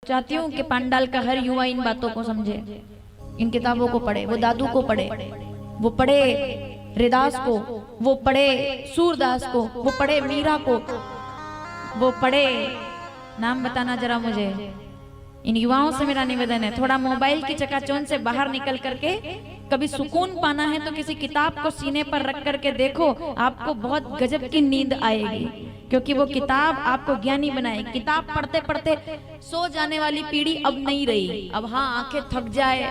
चाहती हूँ कि पांडाल का हर युवा इन बातों को समझे, इन किताबों को पढ़े, वो दादू को पढ़े, वो पढ़े हरिदास को, वो पढ़े सूरदास को, वो पढ़े मीरा को, वो पढ़े। नाम बताना जरा मुझे। इन युवाओं से मेरा निवेदन है, थोड़ा मोबाइल की चकाचौंध से बाहर निकल करके कभी सुकून पाना है तो किसी किताब को सीने पर रख करके देखो, आपको बहुत गजब की नींद आएगी, क्योंकि वो किताब आपको ज्ञानी बनाएगी। किताब पढ़ते पढ़ते सो जाने वाली पीढ़ी अब नहीं रही। अब हाँ, आंखें थक जाए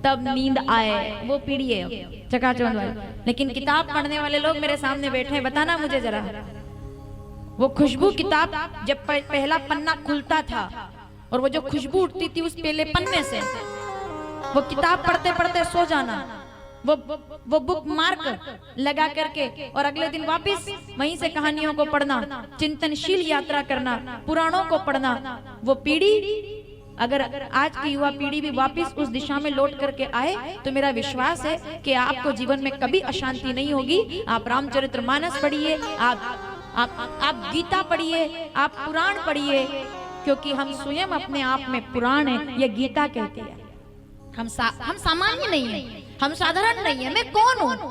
तब नींद आए, वो पीढ़ी है अब चकाचौंध वाली। लेकिन किताब पढ़ने वाले लोग मेरे सामने बैठे हैं, बताना मुझे जरा, वो खुशबू किताब जब पहला पन्ना खुलता था और वो जो खुशबू उठती थी उस पहले पन्ने से, वो किताब पढ़ते पढ़ते सो जाना, वो बुक मार्क लगा करके और अगले दिन वापस वहीं से कहानियों को पढ़ना, चिंतनशील यात्रा करना, पुराणों को पढ़ना। वो पीढ़ी, अगर आज की युवा पीढ़ी भी वापस उस दिशा में लौट करके आए तो मेरा विश्वास है कि आपको जीवन में कभी अशांति नहीं होगी। आप रामचरितमानस पढ़िए, आप गीता पढ़िए, आप पुराण पढ़िए, क्योंकि हम स्वयं अपने आप में पुराण है, ये गीता कहती है। हम सामान्य नहीं है, हम साधारण नहीं है। मैं कौन हूं?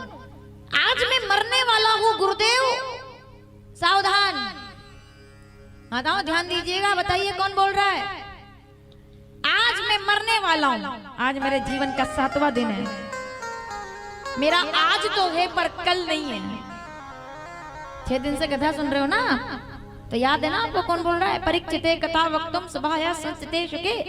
आज मैं मरने वाला हूं गुरुदेव, सावधान। बताओ, ध्यान दीजिएगा, बताइए कौन बोल रहा है? आज मैं मरने वाला हूं, आज मेरे जीवन का 7वां दिन है। मेरा आज तो है पर कल नहीं है। 6 दिन से कथा सुन रहे हो ना, तो याद है ना आपको कौन बोल रहा है? परीक्षिते कथा वक्तुम सभाया संस्थिते शुके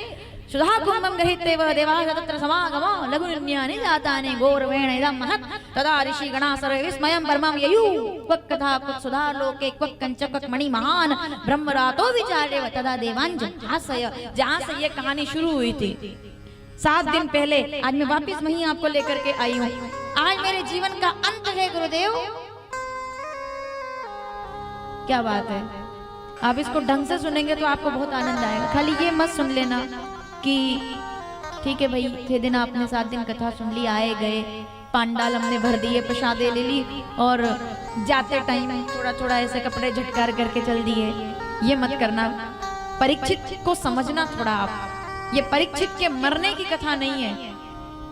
सुधा कुंभम गृहीते व देवाः तत्र समागमो लघु निर्ण्यानि जातानि गौरवेण इदं महत् तदा ऋषि गणा सर्वे विस्मयं परमं ययु क्वक् कथा क्वक् सुधा लोके क्वक् कंच क्वक् मणि महान ब्रह्मरातो विचार्यव तदा देवांज हास्य। जहां से ये कहानी शुरू हुई थी 7 दिन पहले, आज मैं वापस वहीं आपको लेकर के आई हूँ। आज मेरे जीवन का अंत है गुरुदेव। क्या बात है, आप इसको ढंग से सुनेंगे तो आपको बहुत आनंद आएगा। खाली ये मत सुन लेना कि ठीक है भाई, 6 दिन आपने 7 दिन कथा सुन ली, आए गए, पांडाल हमने भर दिए, प्रसादे ले ली और जाते टाइम थोड़ा थोड़ा ऐसे कपड़े झटकार करके चल दिए। ये मत करना। परीक्षित को समझना थोड़ा आप, ये परीक्षित के मरने की कथा नहीं है,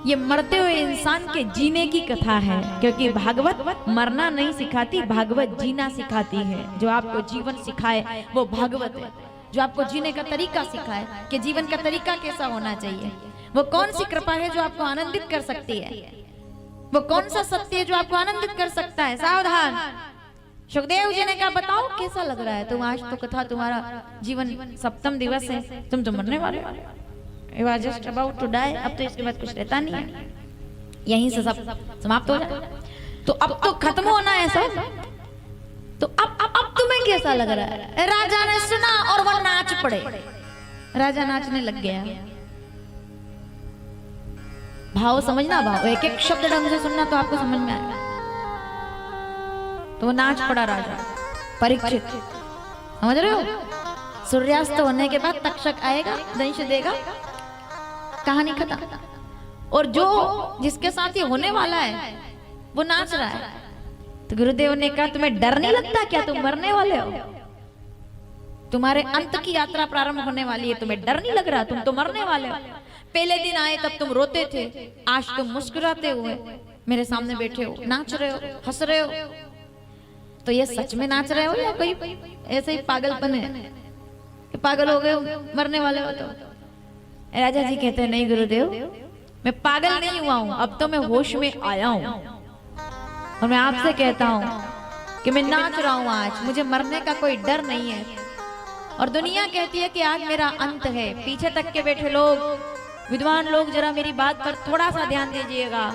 ये मरते हुए इंसान के जीने की कथा है। क्योंकि भागवत मरना नहीं सिखाती, भागवत जीना सिखाती है। जो आपको जीवन सिखाए वो भागवत है, जो आपको जीने का तरीका सिखाए कि जीवन का तरीका कैसा होना चाहिए। वो कौन सी कृपा है जो आपको आनंदित कर सकती है? वो कौन सा सत्य है जो आपको आनंदित कर सकता है? सावधान। सुखदेव जी ने कहा, बताओ कैसा लग रहा है तुम? आज तो कथा, तुम्हारा जीवन 7वां दिवस है, तुम तो मरने वाले हो, You are just about to die। अब तो इसके बाद कुछ रहता नहीं है, यहीं से सब समाप्त हो जाए, तो अब तो खत्म होना है सब। तो अब तुम्हें कैसा लग रहा है? राजा ने सुना और वह नाच पड़े। राजा नाचने लग गया। भाव समझना, भाव एक एक शब्द ढंग से सुनना तो आपको समझ में आएगा। तो वो नाच पड़ा राजा परीक्षित, समझ रहे हो? सूर्यास्त होने के बाद तक्षक आएगा, दंश देगा, कहानी खत्म। और जो जिसके साथ ये होने वाला है वो नाच रहा है। तो गुरुदेव ने कहा, तुम्हें डर नहीं लगता क्या? तुम मरने वाले हो, तुम्हारे अंत की यात्रा प्रारंभ होने वाली है, तुम्हें डर नहीं लग रहा? तुम तो मरने वाले हो। पहले दिन आए तब तुम रोते थे, आज तुम मुस्कुराते हुए मेरे सामने बैठे हो, नाच रहे हो, हंस रहे हो। तो ये सच में नाच रहे हो या कोई ऐसे ही पागलपन है? पागल हो गए हो, मरने वाले हो? तो राजा जी कहते हैं, नहीं गुरुदेव, मैं पागल नहीं हुआ हूं, अब तो मैं होश में आया हूं और मैं आपसे कहता हूं कि मैं नाच रहा हूं। आज मुझे मरने का कोई डर नहीं है। और दुनिया कहती है कि आज मेरा अंत है। पीछे तक के बैठे लोग, विद्वान लोग, जरा मेरी बात पर थोड़ा सा ध्यान दीजिएगा।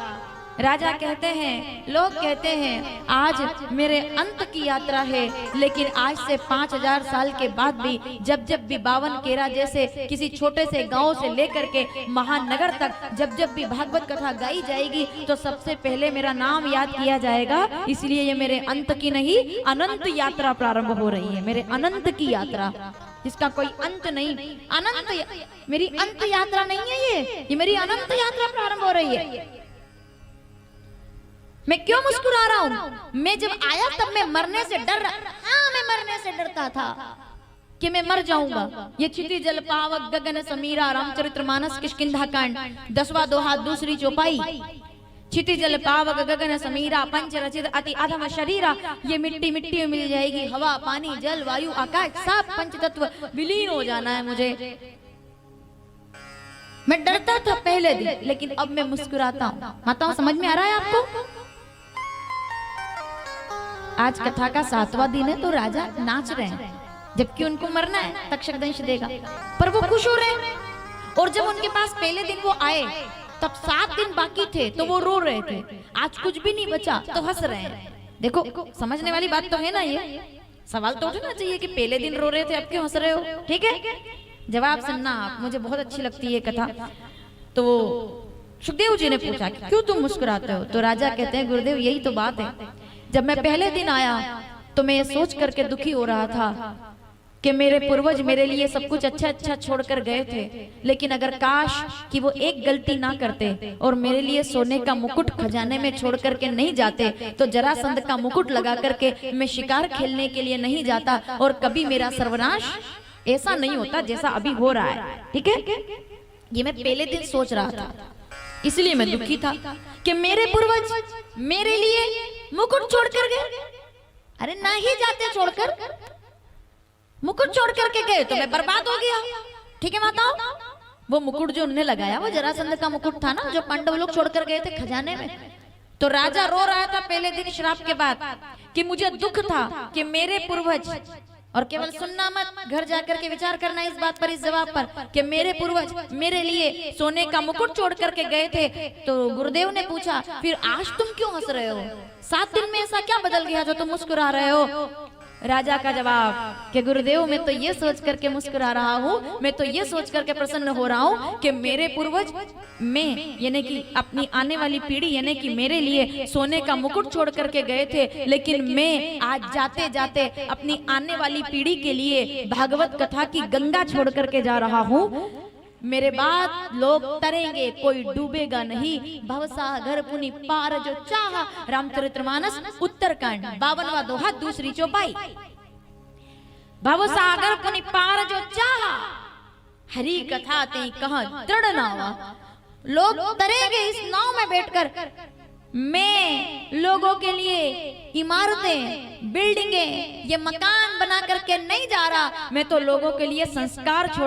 राजा कहते हैं, लोग कहते हैं आज मेरे अंत की यात्रा है, लेकिन आज से 5000 साल के बाद भी जब जब भी 52 केरा जैसे किसी छोटे से गांव से लेकर के महानगर तक जब जब भी भागवत कथा गाई जाएगी तो सबसे पहले मेरा नाम याद किया जाएगा। इसलिए ये मेरे अंत की नहीं, अनंत यात्रा प्रारंभ हो रही है। मेरे अनंत की यात्रा, जिसका कोई अंत नहीं। अनंत, मेरी अंत यात्रा नहीं है ये मेरी अनंत यात्रा प्रारंभ हो रही है। मैं क्यों मुस्कुरा रहा हूं? मैं जब आया तब मैं मरने से डर रहा, हाँ मैं मरने से डरता था, कि मैं मर जाऊंगा। ये क्षिति जल पावक गगन समीरा, रामचरितमानस किष्किंधा कांड 10वां दोहा दूसरी चौपाई। क्षिति जल पावक गगन समीरा, पंच रचित अति अधम शरीरा। ये मिट्टी मिट्टी में मिल जाएगी, हवा पानी जल वायु आकाश सब पंच तत्व विलीन हो जाना है मुझे। मैं डरता था पहले दिन, लेकिन अब मैं मुस्कुराता हूँ। माताओं समझ में आ रहा है आपको? आज कथा का 7वां दिन है तो राजा नाच रहे हैं, जबकि उनको मरना है, तक्षक दंश देगा, पर वो खुश हो रहे हैं। और जब उनके पास पहले दिन वो आए तब 7 दिन बाकी थे तो वो रो रहे थे। आज कुछ भी नहीं बचा तो हंस रहे हैं। देखो समझने वाली बात तो है ना। ये सवाल तो उठना चाहिए कि पहले दिन रो रहे थे अब क्यों हंस रहे हो। ठीक है, जवाब सुनना आप, मुझे बहुत अच्छी लगती है ये कथा। तो सुखदेव जी ने पूछा कि क्यों तुम मुस्कुराते हो? तो राजा कहते हैं गुरुदेव यही तो बात है, जब मैं पहले दिन आया तो मैं ये सोच करके दुखी हो रहा था कि मेरे पूर्वज मेरे लिए सब कुछ अच्छा अच्छा छोड़कर गए थे, लेकिन अगर काश कि वो एक गलती ना करते और मेरे लिए सोने का मुकुट खजाने में छोड़ करके नहीं जाते तो जरासंध का मुकुट लगा करके मैं शिकार खेलने के लिए नहीं जाता और कभी मेरा सर्वनाश ऐसा नहीं होता जैसा अभी हो रहा है। ठीक है, ये मैं पहले दिन सोच रहा था, इसलिए मैं दुखी था कि मेरे पूर्वज मेरे लिए मुकुट छोड़कर गए। अरे ना ही जाते छोड़कर, मुकुट छोड़ करके गए तो मैं बर्बाद हो गया। ठीक है माताओं, वो मुकुट जो उन्होंने लगाया वो जरासंध का मुकुट था ना, जो पांडव लोग छोड़कर गए थे खजाने में। तो राजा रो रहा था पहले दिन श्राप के बाद कि मुझे दुख था कि मेरे पूर्वज, और केवल सुनना मत, घर जाकर के विचार करना इस बात पर, इस जवाब पर कि मेरे पूर्वज मेरे लिए सोने का मुकुट छोड़ करके गए थे। तो गुरुदेव ने पूछा फिर आज तुम क्यों हंस रहे हो? 7 दिन में ऐसा क्या बदल गया जो तुम मुस्कुरा रहे हो? राजा का जवाब कि गुरुदेव मैं तो ये सोच करके मुस्कुरा रहा हूँ, मैं तो ये सोच करके प्रसन्न हो रहा हूँ कि मेरे पूर्वज मैं यानी कि अपनी आने वाली पीढ़ी यानी कि मेरे लिए सोने का मुकुट छोड़ करके गए थे, लेकिन मैं आज जाते जाते अपनी आने वाली पीढ़ी के लिए भागवत कथा की गंगा छोड़ करके जा रहा हूँ। मेरे बाद लोग तरेंगे, कोई डूबेगा नहीं। भवसागर पुनि पार जो चाहा, रामचरितमानस उत्तरकांड 52वां दोहा दूसरी चौपाई। भवसागर पुनि पार जो चाहा, हरि कथा ते कहा दृढ़ नावा। लोग तरेंगे इस नाव में बैठकर। मैं लोगों के लिए इमारतें, बिल्डिंगें, ये मकान बना करके नहीं जा रहा, मैं तो लोगों के लिए संस्कार छोड़